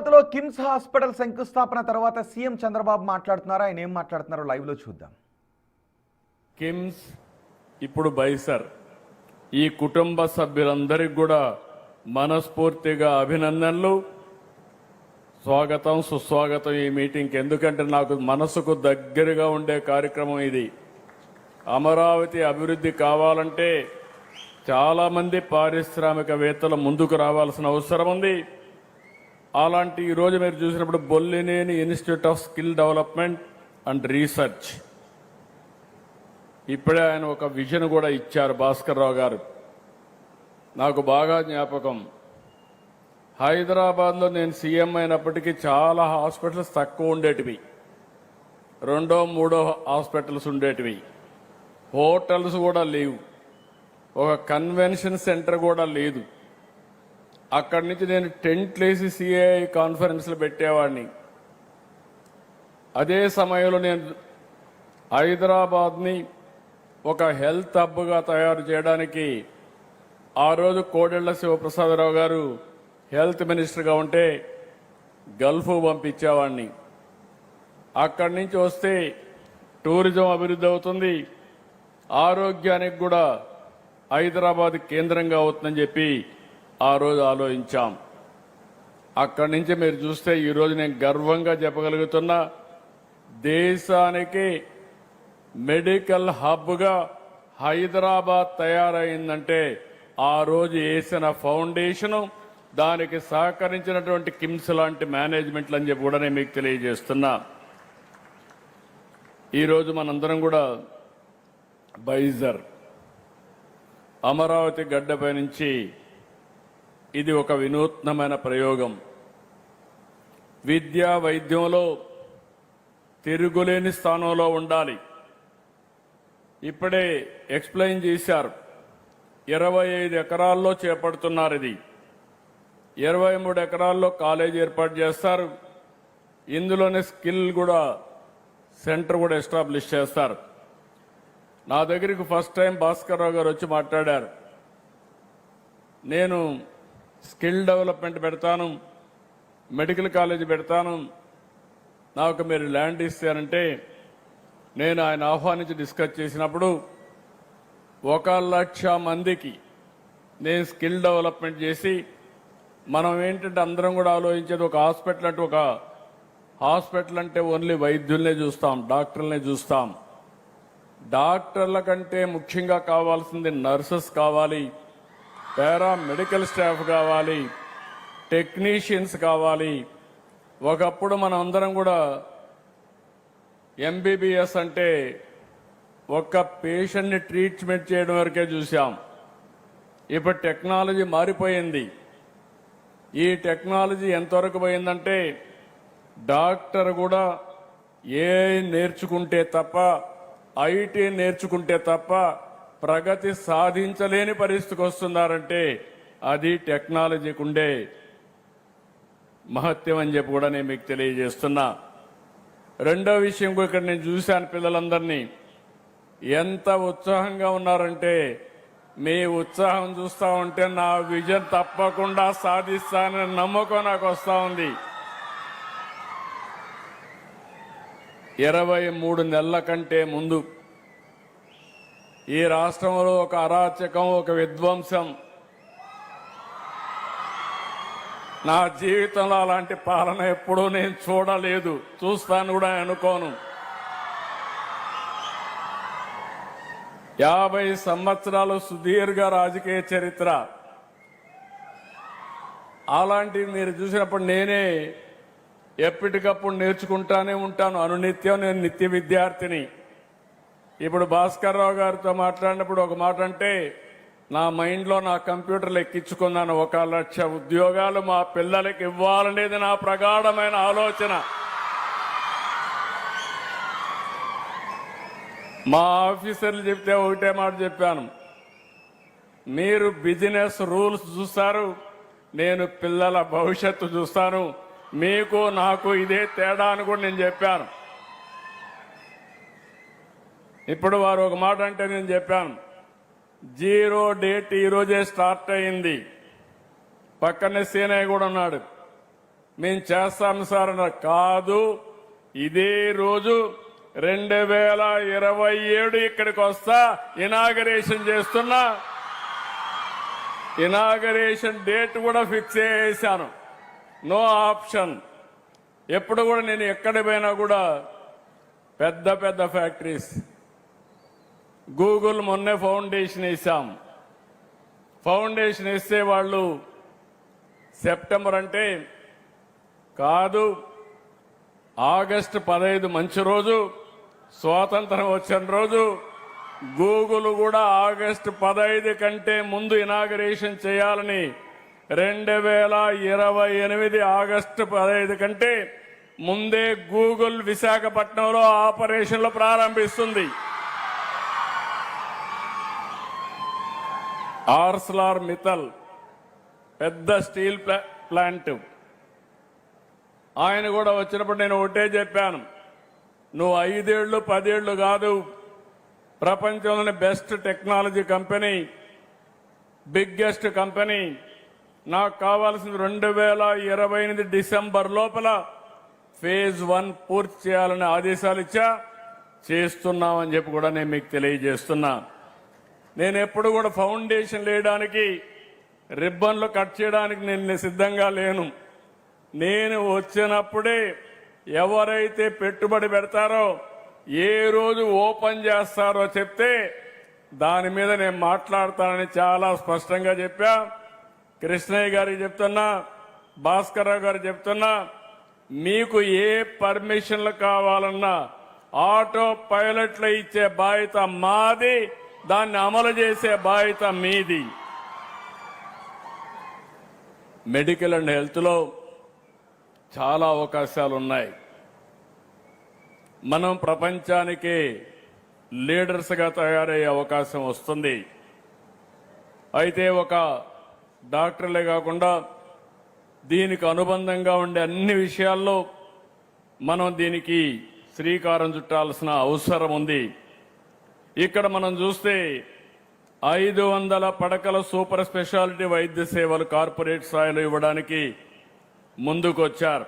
అమరావతిలో కిమ్స్ హాస్పిటల్ శంకుస్థాపన తర్వాత సీఎం చంద్రబాబు మాట్లాడుతున్నారు. ఆయన ఏం మాట్లాడుతున్నారో లైవ్ లో చూద్దాం. కిమ్స్ ఇప్పుడు బైసర్ ఈ కుటుంబ సభ్యులందరికీ కూడా మనస్ఫూర్తిగా అభినందనలు, స్వాగతం సుస్వాగతం ఈ మీటింగ్కి. ఎందుకంటే నాకు మనసుకు దగ్గరగా ఉండే కార్యక్రమం ఇది. అమరావతి అభివృద్ధి కావాలంటే చాలామంది పారిశ్రామికవేత్తలు ముందుకు రావాల్సిన అవసరం ఉంది. అలాంటి ఈరోజు మీరు చూసినప్పుడు Bollineni institute of skill development and research, ఇప్పుడే ఆయన ఒక విజన్ కూడా ఇచ్చారు భాస్కర్ రావు గారు. నాకు బాగా జ్ఞాపకం, హైదరాబాద్లో నేను సీఎం అయినప్పటికీ చాలా హాస్పిటల్స్ తక్కువ ఉండేటివి, 2, 3 హాస్పిటల్స్ ఉండేటివి, హోటల్స్ కూడా లేవు, ఒక కన్వెన్షన్ సెంటర్ కూడా లేదు. అక్కడి నుంచి నేను టెంట్లు వేసి సిఐ కాన్ఫరెన్స్లు పెట్టేవాడిని. అదే సమయంలో నేను హైదరాబాద్ని ఒక హెల్త్ హబ్గా తయారు చేయడానికి ఆ రోజు కోడెళ్ల శివప్రసాదరావు గారు హెల్త్ మినిస్టర్గా ఉంటే గల్ఫ్ పంపించేవాడిని. అక్కడి నుంచి వస్తే టూరిజం అభివృద్ధి అవుతుంది, ఆరోగ్యానికి కూడా హైదరాబాద్ కేంద్రంగా అవుతుందని చెప్పి ఆ రోజు ఆలోచించాం. అక్కడి నుంచి మీరు చూస్తే ఈరోజు నేను గర్వంగా చెప్పగలుగుతున్నా, దేశానికి మెడికల్ హబ్గా హైదరాబాద్ తయారైందంటే ఆ రోజు వేసిన ఫౌండేషను, దానికి సహకరించినటువంటి కిమ్స్ లాంటి మేనేజ్మెంట్లు అని చెప్పి కూడా నేను మీకు తెలియజేస్తున్నా. ఈరోజు మనందరం కూడా బైజర్ అమరావతి గడ్డపై నుంచి ఇది ఒక వినూత్నమైన ప్రయోగం. విద్యా వైద్యంలో తిరుగులేని స్థానంలో ఉండాలి. ఇప్పుడే ఎక్స్ప్లెయిన్ చేశారు, 25 ఎకరాల్లో చేపడుతున్నారు. ఇది 23 ఎకరాల్లో కాలేజీ ఏర్పాటు చేస్తారు. ఇందులోనే స్కిల్ కూడా సెంటర్ కూడా ఎస్టాబ్లిష్ చేస్తారు. నా దగ్గరికి ఫస్ట్ టైం భాస్కర్ రావు గారు వచ్చి మాట్లాడారు, నేను స్కిల్ డెవలప్మెంట్ పెడతాను, మెడికల్ కాలేజ్ పెడతాను, నాకు మీరు ల్యాండ్ ఇస్తారంటే నేను ఆయన ఆహ్వానించి డిస్కస్ చేసినప్పుడు 1,00,000 మందికి నేను స్కిల్ డెవలప్మెంట్ చేసి, మనం ఏంటంటే అందరం కూడా ఆలోచించేది, ఒక హాస్పిటల్ అంటే ఓన్లీ వైద్యుల్నే చూస్తాం, డాక్టర్లనే చూస్తాం. డాక్టర్ల కంటే ముఖ్యంగా కావాల్సింది నర్సెస్ కావాలి, పారామెడికల్ స్టాఫ్ కావాలి, టెక్నీషియన్స్ కావాలి. ఒకప్పుడు మనం అందరం కూడా ఎంబీబీఎస్ అంటే ఒక్క పేషెంట్ని ట్రీట్మెంట్ చేయడం వరకే చూసాం. ఇప్పుడు టెక్నాలజీ మారిపోయింది. ఈ టెక్నాలజీ ఎంతవరకు పోయిందంటే డాక్టర్ కూడా ఏఐ నేర్చుకుంటే తప్ప, ఐటీ నేర్చుకుంటే తప్ప ప్రగతి సాధించలేని పరిస్థితికి వస్తున్నారంటే అది టెక్నాలజీకి ఉండే మహత్యం అని చెప్పి కూడా నేను మీకు తెలియజేస్తున్నా. రెండో విషయం కూడా ఇక్కడ నేను చూశాను, పిల్లలందరినీ ఎంత ఉత్సాహంగా ఉన్నారంటే, మీ ఉత్సాహం చూస్తా ఉంటే నా విజన్ తప్పకుండా సాధిస్తానని నమ్మకం నాకు వస్తూ ఉంది. 23 నెలల కంటే ముందు ఈ రాష్ట్రంలో ఒక అరాచకం, ఒక విధ్వంసం, నా జీవితంలో అలాంటి పాలన ఎప్పుడూ నేను చూడలేదు, చూస్తాను కూడా అనుకోను. 50 సంవత్సరాలు సుదీర్ఘ రాజకీయ చరిత్ర. అలాంటివి మీరు చూసినప్పుడు నేనే ఎప్పటికప్పుడు నేర్చుకుంటానే ఉంటాను. అనునిత్యం నేను నిత్య విద్యార్థిని. ఇప్పుడు భాస్కర్ రావు గారితో మాట్లాడినప్పుడు ఒక మాట అంటే, నా మైండ్లో నా కంప్యూటర్లు ఎక్కించుకున్నాను, 1,00,000 ఉద్యోగాలు మా పిల్లలకి ఇవ్వాలనేది నా ప్రగాఢమైన ఆలోచన. మా ఆఫీసర్లు చెప్తే ఒకటే మాట చెప్పాను, మీరు బిజినెస్ రూల్స్ చూస్తారు, నేను పిల్లల భవిష్యత్తు చూస్తాను, మీకు నాకు ఇదే తేడా అని కూడా నేను చెప్పాను. ఇప్పుడు వారు ఒక మాట అంటే నేను చెప్పాను, 0 డేట్ ఈరోజే స్టార్ట్ అయింది. పక్కనే సీనయ్య కూడా ఉన్నాడు. మేము చేస్తాం సార్ అన్నారు. కాదు, ఇదే రోజు 2027 ఇక్కడికి వస్తా, ఇనాగరేషన్ చేస్తున్నా. ఇనాగరేషన్ డేట్ కూడా ఫిక్స్ చేశాను. No option. ఎప్పుడు కూడా నేను ఎక్కడ పోయినా కూడా పెద్ద పెద్ద ఫ్యాక్టరీస్, గూగుల్ మొన్నే ఫౌండేషన్ వేసాం. ఫౌండేషన్ వేస్తే వాళ్ళు సెప్టెంబర్ అంటే కాదు, ఆగస్టు 15 మంచి రోజు, స్వాతంత్రం వచ్చిన రోజు. గూగుల్ కూడా ఆగస్టు 15 కంటే ముందు ఇనాగరేషన్ చేయాలని 2028 ఆగస్టు 15 కంటే ముందే గూగుల్ విశాఖపట్నంలో ఆపరేషన్లు ప్రారంభిస్తుంది. ఆర్సలార్ మిత్తల్ పెద్ద స్టీల్ ప్లాంట్, ఆయన కూడా వచ్చినప్పుడు నేను ఒకటే చెప్పాను, నువ్వు 5 ఏళ్ళు 10 ఏళ్ళు కాదు, ప్రపంచంలోని best technology company, biggest company, నాకు కావాల్సింది 2028 డిసెంబర్ లోపల ఫేజ్ 1 పూర్తి చేయాలని ఆదేశాలు ఇచ్చా. చేస్తున్నామని చెప్పి కూడా నేను మీకు తెలియజేస్తున్నా. నేను ఎప్పుడు కూడా ఫౌండేషన్ వేయడానికి, రిబ్బన్లు కట్ చేయడానికి నేను సిద్ధంగా లేను. నేను వచ్చినప్పుడే ఎవరైతే పెట్టుబడి పెడతారో, ఏ రోజు ఓపెన్ చేస్తారో చెప్తే దాని మీద నేను మాట్లాడతానని చాలా స్పష్టంగా చెప్పా. కృష్ణయ్య గారికి చెప్తున్నా, భాస్కర్ రావు గారికి చెప్తున్నా, మీకు ఏ పర్మిషన్లు కావాలన్నా ఆటో పైలట్లు ఇచ్చే బాధ్యత మాది, దాన్ని అమలు చేసే బాధ్యత మీది. మెడికల్ అండ్ హెల్త్ లో చాలా అవకాశాలు ఉన్నాయి. మనం ప్రపంచానికి లీడర్స్గా తయారయ్యే అవకాశం వస్తుంది. అయితే ఒక డాక్టర్లే కాకుండా దీనికి అనుబంధంగా ఉండే అన్ని విషయాల్లో మనం దీనికి శ్రీకారం చుట్టాల్సిన అవసరం ఉంది. ఇక్కడ మనం చూస్తే 500 పడకల సూపర్ స్పెషాలిటీ వైద్య సేవలు కార్పొరేట్ స్థాయిలో ఇవ్వడానికి ముందుకొచ్చారు.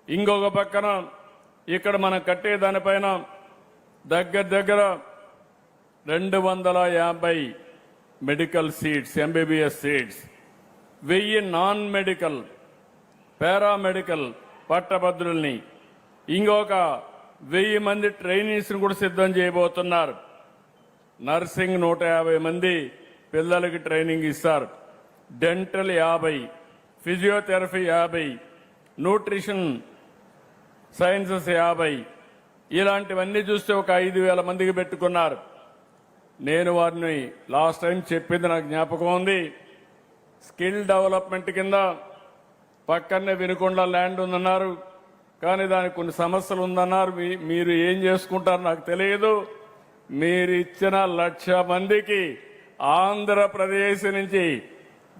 ఇంకొక పక్కన ఇక్కడ మనం కట్టే దానిపైన దగ్గర 250 medical seats, MBBS seats, 1000 non medical paramedical పట్టభద్రుల్ని, ఇంకొక 1000 మంది ట్రైనీస్ని కూడా సిద్ధం చేయబోతున్నారు. నర్సింగ్ 150 మంది పిల్లలకి ట్రైనింగ్ ఇస్తారు. డెంటల్ 50, ఫిజియోథెరపీ 50, న్యూట్రిషన్ సైన్సెస్ 50, ఇలాంటివన్నీ చూస్తే ఒక 5000 మందికి పెట్టుకున్నారు. నేను వారిని లాస్ట్ టైం చెప్పింది నాకు జ్ఞాపకం ఉంది. స్కిల్ డెవలప్మెంట్ కింద పక్కనే వినుకొండ ల్యాండ్ ఉందన్నారు, కానీ దానికి కొన్ని సమస్యలు ఉందన్నారు. మీరు ఏం చేసుకుంటారో నాకు తెలియదు. మీరు ఇచ్చిన 1,00,000 మందికి ఆంధ్రప్రదేశ్ నుంచి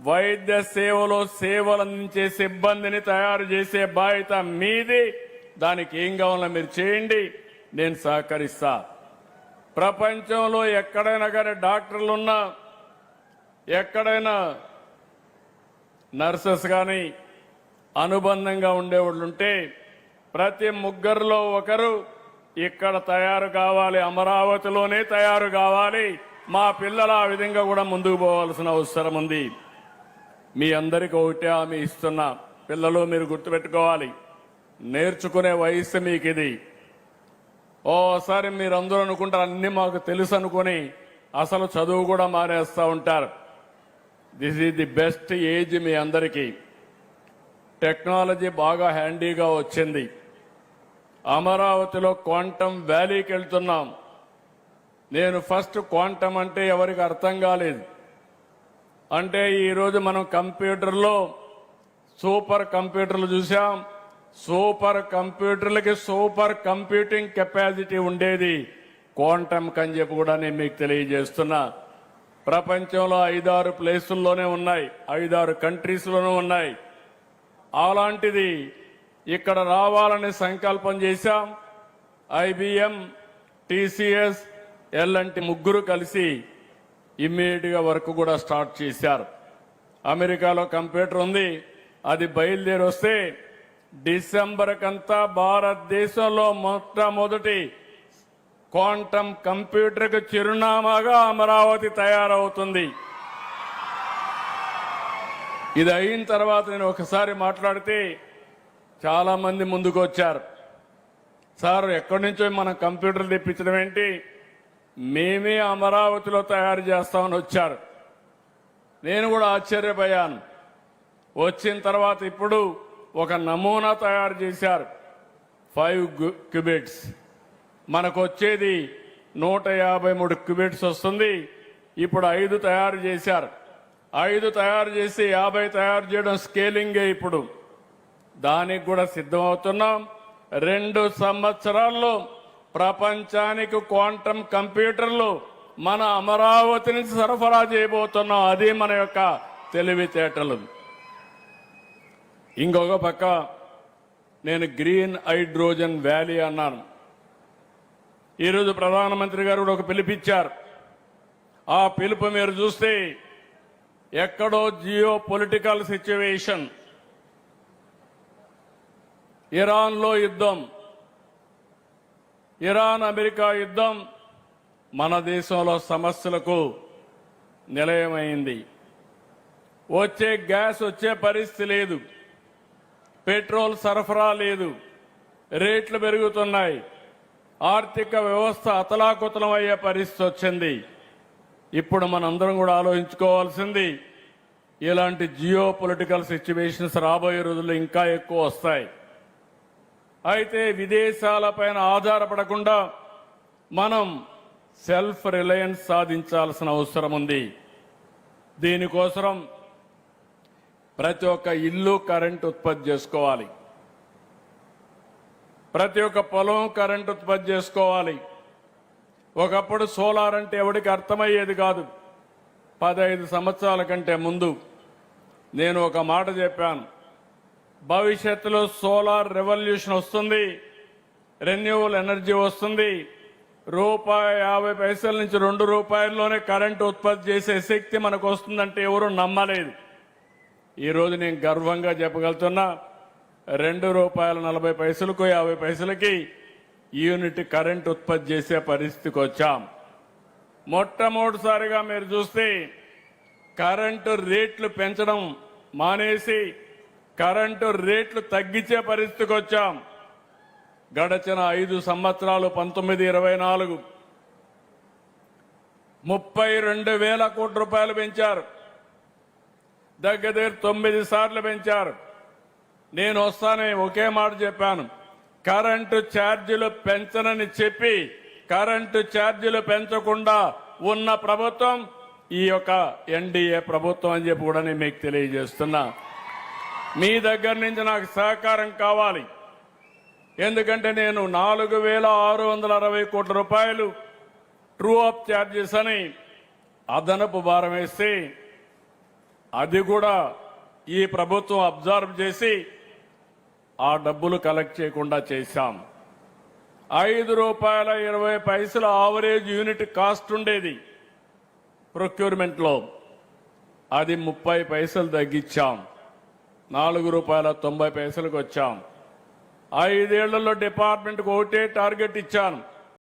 వైద్య సేవలో సేవలు అందించే సిబ్బందిని తయారు చేసే బాధ్యత మీది. దానికి ఏం కావాలో మీరు చేయండి, నేను సహకరిస్తా. ప్రపంచంలో ఎక్కడైనా కానీ డాక్టర్లున్నా, ఎక్కడైనా నర్సెస్ కానీ అనుబంధంగా ఉండేవాళ్ళుంటే ప్రతి ముగ్గురులో ఒకరు ఇక్కడ తయారు కావాలి, అమరావతిలోనే తయారు కావాలి. మా పిల్లలు ఆ విధంగా కూడా ముందుకు పోవాల్సిన అవసరం ఉంది. మీ అందరికీ ఒకటే హామీ ఇస్తున్నా, పిల్లలు మీరు గుర్తుపెట్టుకోవాలి, నేర్చుకునే వయసు మీకు ఇది. ఓసారి మీరందరూ అనుకుంటారు అన్ని మాకు తెలుసు అనుకుని అసలు చదువు కూడా మానేస్తూ ఉంటారు. This is the best age మీ అందరికీ. టెక్నాలజీ బాగా హ్యాండీగా వచ్చింది. అమరావతిలో క్వాంటమ్ వ్యాలీకి వెళ్తున్నాం. నేను ఫస్ట్ క్వాంటమ్ అంటే ఎవరికి అర్థం కాలేదు. అంటే ఈరోజు మనం కంప్యూటర్లో సూపర్ కంప్యూటర్లు చూసాం. సూపర్ కంప్యూటర్లకి సూపర్ కంప్యూటింగ్ కెపాసిటీ ఉండేది క్వాంటమ్ అని చెప్పి కూడా నేను మీకు తెలియజేస్తున్నా. ప్రపంచంలో 5-6 ప్లేసుల్లోనే ఉన్నాయి, 5-6 కంట్రీస్లోనూ ఉన్నాయి. అలాంటిది ఇక్కడ రావాలని సంకల్పం చేశాం. IBM, TCS, L&T ముగ్గురు కలిసి ఇమ్మీడియట్ గా వర్క్ కూడా స్టార్ట్ చేశారు. అమెరికాలో కంప్యూటర్ ఉంది, అది బయలుదేరి వస్తే డిసెంబర్ కంతా భారతదేశంలో మొట్టమొదటి క్వాంటం కంప్యూటర్కు చిరునామాగా అమరావతి తయారవుతుంది. ఇది అయిన తర్వాత నేను ఒకసారి మాట్లాడితే చాలా మంది ముందుకు వచ్చారు. సార్ ఎక్కడి నుంచో మనం కంప్యూటర్లు తెప్పించడం ఏంటి, మేమే అమరావతిలో తయారు చేస్తామని వచ్చారు. నేను కూడా ఆశ్చర్యపోయాను. వచ్చిన తర్వాత ఇప్పుడు ఒక నమూనా తయారు చేశారు, 5 క్యూబిట్స్. మనకు వచ్చేది 153 క్యూబిట్స్ వస్తుంది. ఇప్పుడు 5 తయారు చేశారు. 5 తయారు చేసి 50 తయారు చేయడం స్కేలింగే. ఇప్పుడు దానికి కూడా సిద్ధమవుతున్నాం. 2 సంవత్సరాల్లో ప్రపంచానికి క్వాంటం కంప్యూటర్లు మన అమరావతి నుంచి సరఫరా చేయబోతున్నాం. అది మన యొక్క తెలివితేటలు. ఇంకొక పక్క నేను గ్రీన్ హైడ్రోజన్ వ్యాలీ అన్నాను. ఈరోజు ప్రధానమంత్రి గారు కూడా ఒక పిలుపిచ్చారు. ఆ పిలుపు మీరు చూస్తే ఎక్కడో జియో పొలిటికల్ సిచ్యువేషన్, ఇరాన్లో యుద్ధం, ఇరాన్ అమెరికా యుద్ధం మన దేశంలో సమస్యలకు నిలయమైంది. వచ్చే గ్యాస్ వచ్చే పరిస్థితి లేదు, పెట్రోల్ సరఫరా లేదు, రేట్లు పెరుగుతున్నాయి, ఆర్థిక వ్యవస్థ అతలాకుతలం అయ్యే పరిస్థితి వచ్చింది. ఇప్పుడు మనందరం కూడా ఆలోచించుకోవాల్సింది, ఇలాంటి జియో పొలిటికల్ సిచ్యువేషన్స్ రాబోయే రోజుల్లో ఇంకా ఎక్కువ వస్తాయి. అయితే విదేశాలపైన ఆధారపడకుండా మనం సెల్ఫ్ రిలయన్స్ సాధించాల్సిన అవసరం ఉంది. దీనికోసం ప్రతి ఒక్క ఇల్లు కరెంట్ ఉత్పత్తి చేసుకోవాలి, ప్రతి ఒక్క పొలం కరెంట్ ఉత్పత్తి చేసుకోవాలి. ఒకప్పుడు సోలార్ అంటే ఎవరికి అర్థమయ్యేది కాదు. 15 సంవత్సరాల కంటే ముందు నేను ఒక మాట చెప్పాను, భవిష్యత్తులో సోలార్ రెవల్యూషన్ వస్తుంది, రెన్యూవల్ ఎనర్జీ వస్తుంది, ₹1.50 నుంచి ₹2 కరెంటు ఉత్పత్తి చేసే శక్తి మనకు వస్తుందంటే ఎవరు నమ్మలేదు. ఈరోజు నేను గర్వంగా చెప్పగలుగుతున్నా, ₹2.40కు 50 పైసలకి యూనిట్ కరెంట్ ఉత్పత్తి చేసే పరిస్థితికి వచ్చాం. మొట్టమొదటిసారిగా మీరు చూస్తే కరెంటు రేట్లు పెంచడం మానేసి కరెంటు రేట్లు తగ్గించే పరిస్థితికి వచ్చాం. గడచిన 5 సంవత్సరాలు 19-24 32,000 కోట్ల రూపాయలు పెంచారు. దగ్గర 9 సార్లు పెంచారు. నేను వస్తానే ఒకే మాట చెప్పాను, కరెంటు ఛార్జీలు పెంచనని చెప్పి కరెంటు ఛార్జీలు పెంచకుండా ఉన్న ప్రభుత్వం ఈ యొక్క ఎన్డీఏ ప్రభుత్వం అని చెప్పి కూడా నేను మీకు తెలియజేస్తున్నా. మీ దగ్గర నుంచి నాకు సహకారం కావాలి. ఎందుకంటే నేను 4,660 కోట్ల రూపాయలు ట్రూ అప్ ఛార్జెస్ అని అదనపు భారం వేస్తే అది కూడా ఈ ప్రభుత్వం అబ్జర్వ్ చేసి ఆ డబ్బులు కలెక్ట్ చేయకుండా చేశాం. ₹5.20 ఆవరేజ్ యూనిట్ కాస్ట్ ఉండేది ప్రొక్యూర్మెంట్లో, అది 30 పైసలు తగ్గించాం. ₹4.90కు వచ్చాం. 5 ఏళ్లలో డిపార్ట్మెంట్కు ఒకటే టార్గెట్ ఇచ్చాను,